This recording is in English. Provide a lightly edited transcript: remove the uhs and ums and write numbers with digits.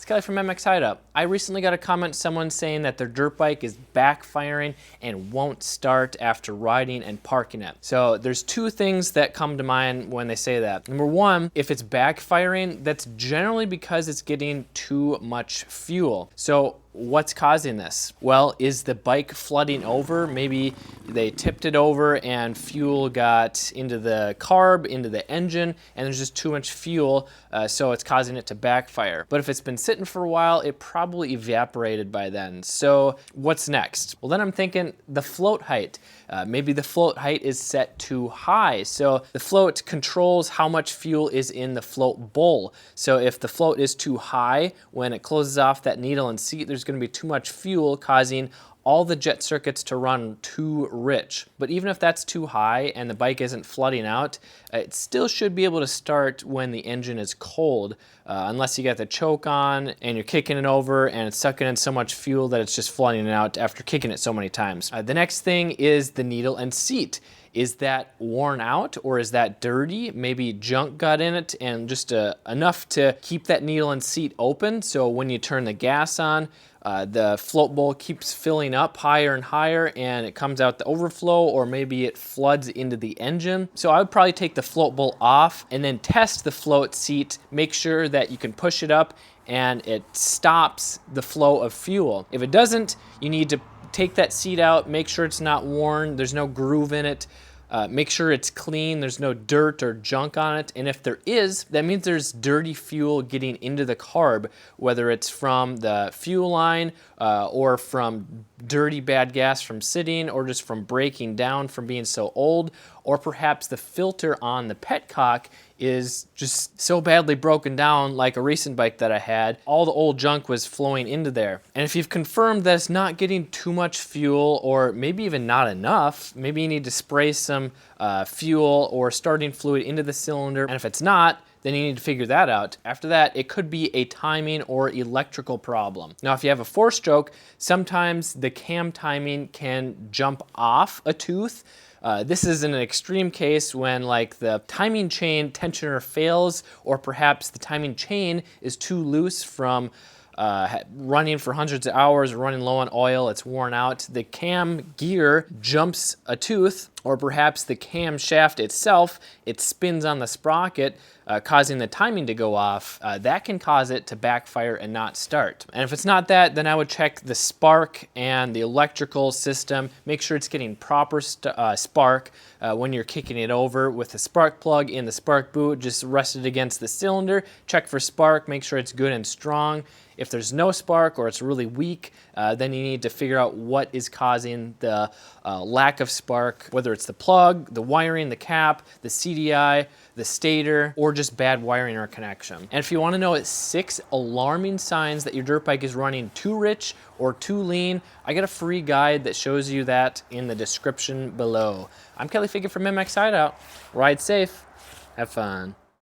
Kelly from MXHideout. I recently got a comment, someone saying that their dirt bike is backfiring and won't start after riding and parking it. So there's two things that come to mind when they say that. Number one, if it's backfiring, that's generally because it's getting too much fuel. So what's causing this? Well, is the bike flooding over? Maybe they tipped it over and fuel got into the carb, into the engine, and there's just too much fuel, so it's causing it to backfire. But if it's been sitting for a while, it probably evaporated by then. So what's next? Well, then I'm thinking the float height. Maybe the float height is set too high. So the float controls how much fuel is in the float bowl. So if the float is too high, when it closes off that needle and seat, there's going to be too much fuel, causing all the jet circuits to run too rich. But even if that's too high and the bike isn't flooding out, it still should be able to start when the engine is cold, unless you got the choke on and you're kicking it over and it's sucking in so much fuel that it's just flooding it out after kicking it so many times. The next thing is the needle and seat. Is that worn out or is that dirty? Maybe junk got in it and just enough to keep that needle and seat open. So when you turn the gas on, the float bowl keeps filling up higher and higher and it comes out the overflow, or maybe it floods into the engine. So I would probably take the float bowl off and then test the float seat. Make sure that you can push it up and it stops the flow of fuel. If it doesn't, you need to take that seat out, make sure it's not worn, there's no groove in it. Make sure it's clean, there's no dirt or junk on it. And if there is, that means there's dirty fuel getting into the carb, whether it's from the fuel line or from dirty bad gas from sitting, or just from breaking down from being so old, or perhaps the filter on the petcock is just so badly broken down, like a recent bike that I had. All the old junk was flowing into there. And if you've confirmed that it's not getting too much fuel, or maybe even not enough, maybe you need to spray some fuel or starting fluid into the cylinder. And if it's not, then you need to figure that out. After that, it could be a timing or electrical problem. Now, if you have a 4-stroke, sometimes the cam timing can jump off a tooth. This is in an extreme case when like the timing chain tensioner fails, or perhaps the timing chain is too loose from running for hundreds of hours, running low on oil, it's worn out. The cam gear jumps a tooth, or perhaps the cam shaft itself, it spins on the sprocket, causing the timing to go off. That can cause it to backfire and not start. And if it's not that, then I would check the spark and the electrical system. Make sure it's getting proper spark when you're kicking it over with the spark plug in the spark boot, just rest it against the cylinder. Check for spark, make sure it's good and strong. If there's no spark or it's really weak, then you need to figure out what is causing the lack of spark, whether it's the plug, the wiring, the cap, the CDI, the stator, or just bad wiring or connection. And if you want to know 6 alarming signs that your dirt bike is running too rich or too lean, I got a free guide that shows you that in the description below. I'm Kelly from MXHideout. Ride safe, have fun.